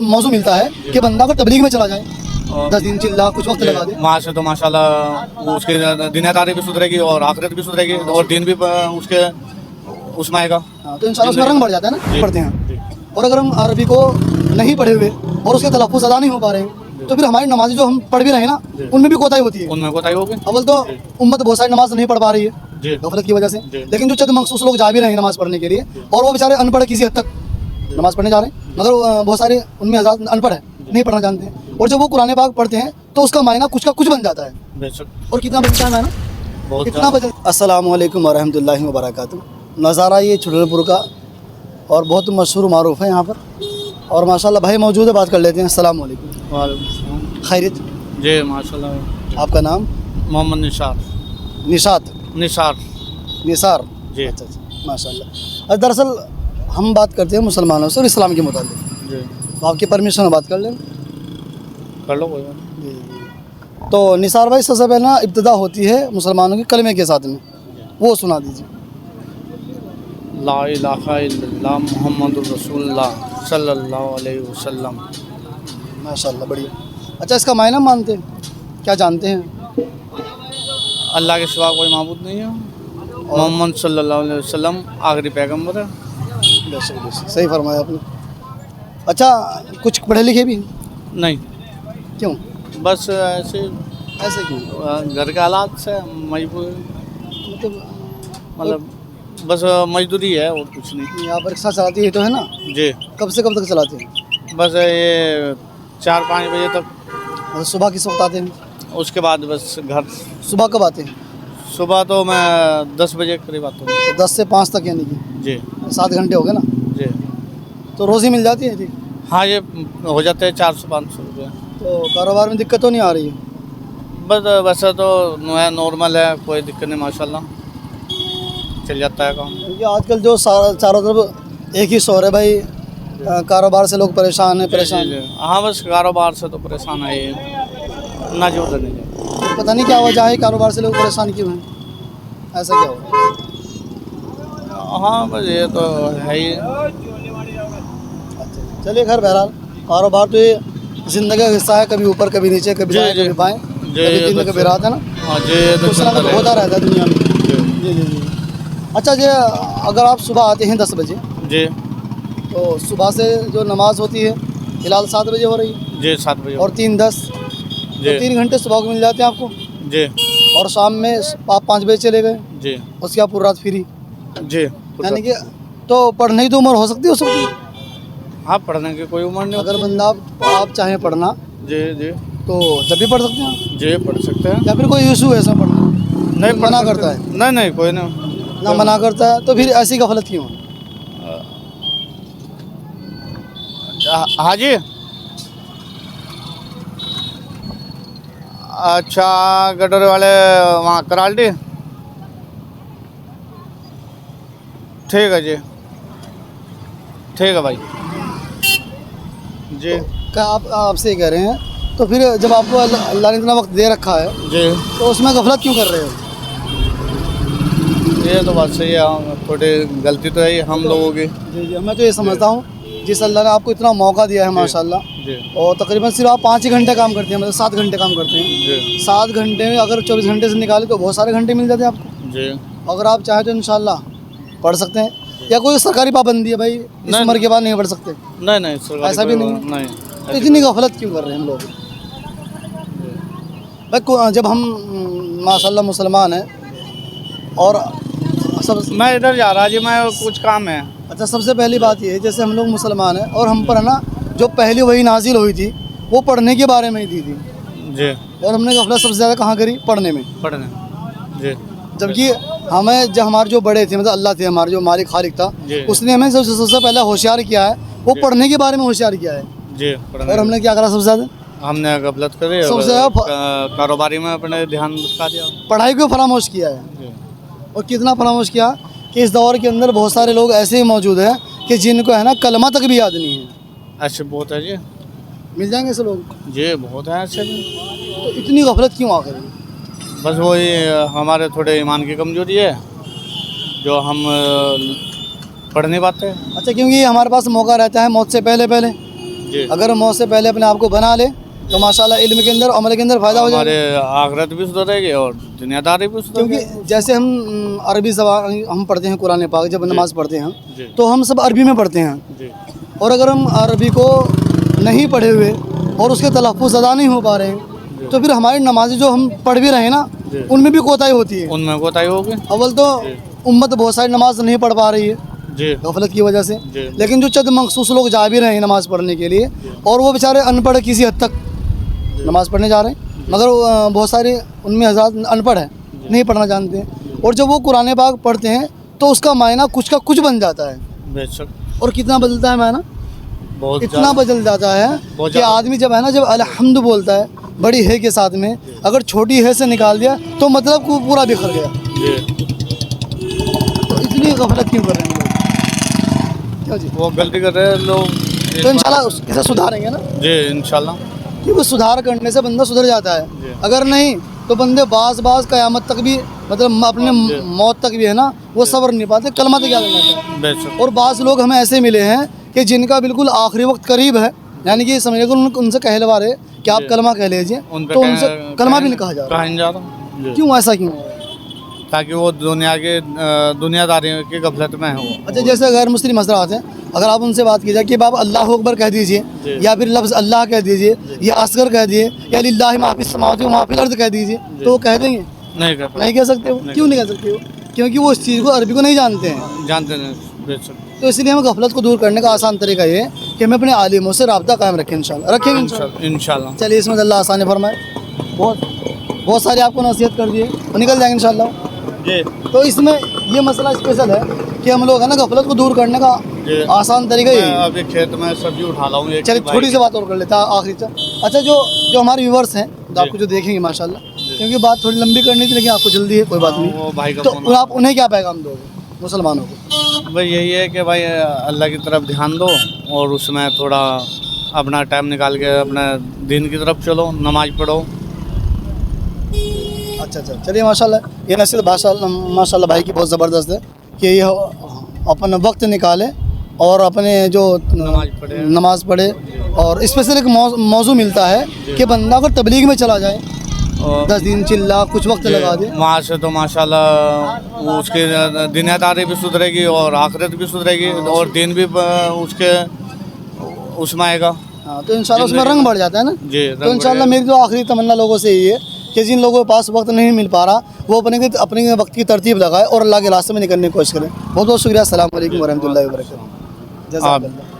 मौजू मिलता है कि बंदा अगर तबलीग में चला जाए 10 दिन चिल्ला कुछ वक्त लगा दे, वहाँ से तो माशाल्लाह वो उसके दुनियादारी भी सुधरेगी और आखिरत भी सुधरेगी और दिन भी उसके उसमें आएगा। तो इंशाल्लाह उसमें रंग बढ़ जाता है ना, पढ़ते हैं। और अगर हम अरबी को नहीं पढ़े हुए और उसके तलफ़ुज़ अदा नहीं हो पा रहे हैं तो फिर हमारी नमाज़ें जो हम पढ़ भी रहे हैं ना उनमें भी कोताही होती है। उनमें कोताही होगी। अव्वल तो उम्मत बहुत सारी नमाज नहीं पढ़ पा रही है गफलत की वजह से, लेकिन जो चंद मखसूस लोग जा भी रहे हैं नमाज पढ़ने के लिए और वो बेचारे अनपढ़ किसी हद तक नमाज पढ़ने जा रहे हैं, मगर बहुत सारे उनमें आज़ाद अनपढ़ है, नहीं पढ़ना जानते हैं। और जब वो कुरान पाक पढ़ते हैं तो उसका मायना कुछ का कुछ बन जाता है। और कितना बचता है मायना, कितना बचता है। अस्सलामु अलैकुम वरहमतुल्लाहि वबरकातुहू। नज़ारा ये छुटरपुर का और बहुत मशहूर मारूफ है यहाँ पर, और माशाल्लाह भाई मौजूद है, बात कर लेते हैं। अस्सलामु अलैकुम। वालेकुम खैरियत जी माशाल्लाह। आपका नाम? मोहम्मद निसार। निसार निसार जी। अच्छा माशाल्लाह। दरअसल हम बात करते हैं मुसलमानों से और इस्लाम के मुताबिक, जी तो आपकी परमिशन में बात कर लें। कर लो कोई बात। तो निसार भाई सबसे पहले ना इब्तिदा होती है मुसलमानों के कलमे के साथ में, वो सुना दीजिए। ला इलाहा इल्लल्लाह मुहम्मदुर रसूलुल्लाह सल्लल्लाहु अलैहि वसल्लम। माशाल्लाह बढ़िया। अच्छा, इसका मायना मानते हैं, क्या जानते हैं? अल्लाह के सिवा कोई माबूद नहीं है, मोहम्मद सल्लल्लाहु अलैहि वसल्लम आखिरी पैगंबर है। सही फरमाया आपने। अच्छा, कुछ पढ़े लिखे भी? नहीं। क्यों? बस ऐसे क्यों? घर के हालात से मजबूर, मतलब बस मजदूरी है और कुछ नहीं। यहाँ पर रिक्शा चलाती है तो है ना जी। कब से कब तक चलाते हैं? बस ये 4-5 बजे तक। और सुबह किस वक्त आते हैं? उसके बाद बस घर। सुबह कब आते हैं? सुबह तो मैं 10 बजे करीब आता हूँ। तो 10 से 5 तक यानी कि जी 7 घंटे हो गए ना? जी। तो रोज़ी मिल जाती है ठीक? हाँ, ये हो जाते हैं 400-500 रुपये। तो कारोबार में दिक्कत तो नहीं आ रही है? बस वैसे तो नॉर्मल है, कोई दिक्कत नहीं माशाल्लाह, चल जाता है काम। क्योंकि आजकल जो चारों तरफ एक ही शोर है भाई, कारोबार से लोग परेशान हैं। हाँ, बस कारोबार से तो परेशान है ये, ना जो नहीं है। पता नहीं क्या वजह है कारोबार से लोग परेशान क्यों हैं, ऐसा क्या हो? हाँ, बस ये तो है ही। चलिए खैर, बहरहाल कारोबार तो ये ज़िंदगी का हिस्सा है, कभी ऊपर कभी नीचे, कभी दाएं कभी बाएं, कभी दिन कभी रात, है ना? हाँ जी, कुछ ना कुछ होता रहता है दुनिया में। जी। अच्छा जी, अगर आप सुबह आते हैं 10 बजे जी, तो सुबह से जो नमाज होती है फिलहाल 7 बजे हो रही है जी 7 बजे और 3:10, तो 3 घंटे सुबह को मिल जाते हैं आपको जी। और शाम में आप 5 बजे चले गए जी। उसके बाद पूरी रात फ्री, जी। यानी कि तो पढ़ने की तो उम्र हो सकती है उस वक्त? हाँ, पढ़ने की कोई उम्र नहीं। अगर बंदा आप चाहें पढ़ना जी जी तो जब भी पढ़ सकते हैं जी, पढ़ सकते हैं। या फिर कोई इशू है ऐसा पढ़ना? नहीं, मना करता है? नहीं कोई नहीं ना मना करता है तो फिर ऐसी गफलत क्यों? हाँ जी। अच्छा, गडोरे वाले वहाँ कराल्टी, ठीक है जी, ठीक है भाई जी। क्या आपसे कह रहे हैं, तो फिर जब आपको अल्लाह ने इतना वक्त दे रखा है जी तो उसमें गफलत क्यों कर रहे हो? ये तो बात सही है, थोड़ी गलती तो है ही हम लोगों की। जी, मैं तो ये समझता हूँ जिस अल्लाह ने आपको इतना मौका दिया है माशाल्लाह, और तकरीबन सिर्फ आप 5 ही घंटे काम करते हैं, मतलब 7 घंटे काम करते हैं। 7 घंटे में अगर 24 घंटे से निकाले तो बहुत सारे घंटे मिल जाते हैं आपको जी। अगर आप चाहें तो इंशाल्लाह पढ़ सकते हैं, या कोई सरकारी पाबंदी है भाई इस उम्र के बाद नहीं पढ़ सकते? नहीं, ऐसा भी नहीं। तो इतनी गफलत क्यों कर रहे हैं हम लोग भाई? जब हम माशाल्लाह मुसलमान हैं और सब, मैं इधर जा रहा जी, मैं कुछ काम है। अच्छा, सबसे पहली बात ये है जैसे हम लोग मुसलमान हैं और हम पर है ना जो पहली वही नाजिल हुई थी वो पढ़ने के बारे में ही दी थी जी, और हमने गफलत सबसे ज़्यादा कहाँ करी? पढ़ने में जी। जबकि हमें जो हमारे जो बड़े थे, मतलब अल्लाह थे हमारे जो मालिक खालिक था, उसने हमें सबसे पहले होशियार किया है, वो पढ़ने के बारे में होशियार किया है जी। और हमने क्या करा? सबसे ज़्यादा हमने गफलत करी, सबसे ज़्यादा कारोबारी में अपने ध्यान भटका दिया, पढ़ाई को फरामोश किया है। और कितना फरामोश किया कि इस दौर के अंदर बहुत सारे लोग ऐसे ही मौजूद हैं कि जिनको है ना कलमा तक भी याद नहीं है। ऐसे बहुत है जी, मिल जाएंगे ऐसे लोग जी, बहुत है ऐसे। तो इतनी गफलत क्यों आ गई? बस वही हमारे थोड़े ईमान की कमजोरी है जो हम पढ़ नहीं पाते। अच्छा, क्योंकि हमारे पास मौका रहता है मौत से पहले जी। अगर मौत से पहले अपने आप को बना ले तो माशाल्लाह इल्म के अंदर, अमल के अंदर फ़ायदा हो जाएगा। हमारे आखिरत भी सुधरेगी और दुनियादारी भी सुधरेगी। क्योंकि जैसे हम अरबी ज़बान हम पढ़ते हैं कुरान पाक, जब नमाज़ पढ़ते हैं जी। तो हम सब अरबी में पढ़ते हैं, जी और अगर हम अरबी को नहीं पढ़े हुए और उसके तलफ़्फ़ुज़ अदा नहीं हो पा रहे हैं तो फिर हमारी नमाज़ें जो हम पढ़ भी रहे हैं ना, जी। उनमें भी कोताही होती है। उनमें कोताही होगी। अव्वल तो उम्मत बहुत सारी नमाज नहीं पढ़ पा रही है जी गफलत की वजह से, जी। लेकिन जो चंद मखसूस लोग जा भी रहे हैं नमाज़ पढ़ने के लिए, और वो बेचारे अनपढ़ किसी हद तक नमाज़ पढ़ने जा रहे हैं, मगर बहुत सारे उनमें हज़ार अनपढ़ हैं, नहीं पढ़ना जानते हैं, और जब वो कुरान पाक पढ़ते हैं तो उसका मायना कुछ का कुछ बन जाता है। बेशक। और कितना बदलता है मायना, बहुत इतना बदल जाता है बहुत कि ज़्यादा। आदमी जब है ना, जब अल्हम्द बोलता है बड़ी है के साथ में, अगर छोटी है से निकाल दिया तो मतलब को पूरा बिखर गया। जी। तो इतनी गफलत क्यों कर रहे हैं लोग? क्या जी? वो गलती कर रहे हैं लोग। तो इंशाल्लाह इसे सुधारेंगे ना, जी इंशाल्लाह। क्योंकि सुधार करने से बंदा सुधर जाता जी। है। अगर नहीं तो बंदे बाज क़यामत तक भी, मतलब अपने जी। मौत तक भी है ना, वो सब्र नहीं पाते, कलमा तक क्या करना है। बेशक। और बाज़ लोग हमें ऐसे मिले हैं कि जिनका बिल्कुल आखिरी वक्त करीब है, यानी कि समझिए कि उनसे कहलवा रहे कि आप जी। कलमा कह लीजिए, उन पे तो उनसे कलमा भी नहीं कहा जा रहा। कहा नहीं जा रहा। जी। क्यों, ऐसा क्यों? ताकि वो दुनियादारी की गफलत में है वो। अच्छा, जैसे गैर मुस्लिम हज़रात हैं, अगर आप उनसे बात की जाए कि बाप अल्लाह अकबर कह दीजिए, जी। या फिर लफ्ज़ अल्लाह कह दीजिए, या असगर कह दिए, या लिल्लाहि मा फिस समावाति व मा फिल अर्ज़ कह दीजिए, तो वो कह देंगे? नहीं कर नहीं कह सकते हो। क्यों नहीं कह सकते हो? क्योंकि वो इस चीज़ को, अरबी को नहीं जानते हैं। जानते नहीं। बेशक। तो इसलिए हमें गफलत को दूर करने का आसान तरीका ये है कि हमें अपने आलिमों से रब्ता कायम रखें, इंशाल्लाह रखेंगे इंशाल्लाह। इंशाल्लाह। चलिए, इसमें अल्लाह आसानी फरमाए। बहुत सारी आपको नसीहत कर दिए, वो निकल जाएंगे इंशाल्लाह। जी तो इसमें ये मसला स्पेशल है कि हम लोग है ना, गफलत को दूर करने का जी। आसान तरीका मैं यही है। अभी खेत में सब्जी उठा रहा हूँ। चलिए छोटी सी बात और कर लेता है आखिरी से। अच्छा, जो हमारे व्यूवर्स हैं, जो आपको जो देखेंगे माशाल्लाह, क्योंकि बात थोड़ी लंबी करनी थी लेकिन आपको जल्दी है, कोई बात नहीं, वो भाई का तो फोन। आप उन्हें क्या पैगाम दोगे मुसलमानों को? भाई यही है कि भाई अल्लाह की तरफ ध्यान दो और उसमें थोड़ा अपना टाइम निकाल के अपने दिन की तरफ चलो, नमाज पढ़ो। अच्छा, चलिए माशाल्लाह, ये नसीहत माशाल्लाह भाई की बहुत ज़बरदस्त है कि ये अपन वक्त निकाले और अपने जो नमाज पढ़े। और स्पेशल एक मौजू मिलता है कि बंदा अगर तबलीग में चला जाए, और 10 दिन चिल्ला कुछ वक्त लगा दे, वहाँ से तो माशाल्लाह वो उसकी दुनियादारी भी सुधरेगी और आखिरत भी सुधरेगी और दिन भी उसके उसमें आएगा। हाँ, तो इंशाल्लाह उसमें रंग बढ़ जाता है ना। जी तो इंशाल्लाह मेरी तो आखिरी तमन्ना लोगों से यही है कि जिन लोगों के पास वक्त नहीं मिल पा रहा, वो अपने वक्त की तरतीब लगाए और अल्लाह के रास्ते में निकलने की कोशिश करें। बहुत बहुत शुक्रिया। अस्सलाम वालेकुम वरहमतुल्लाहि वबरकातुहू। जज़ाकल्लाह।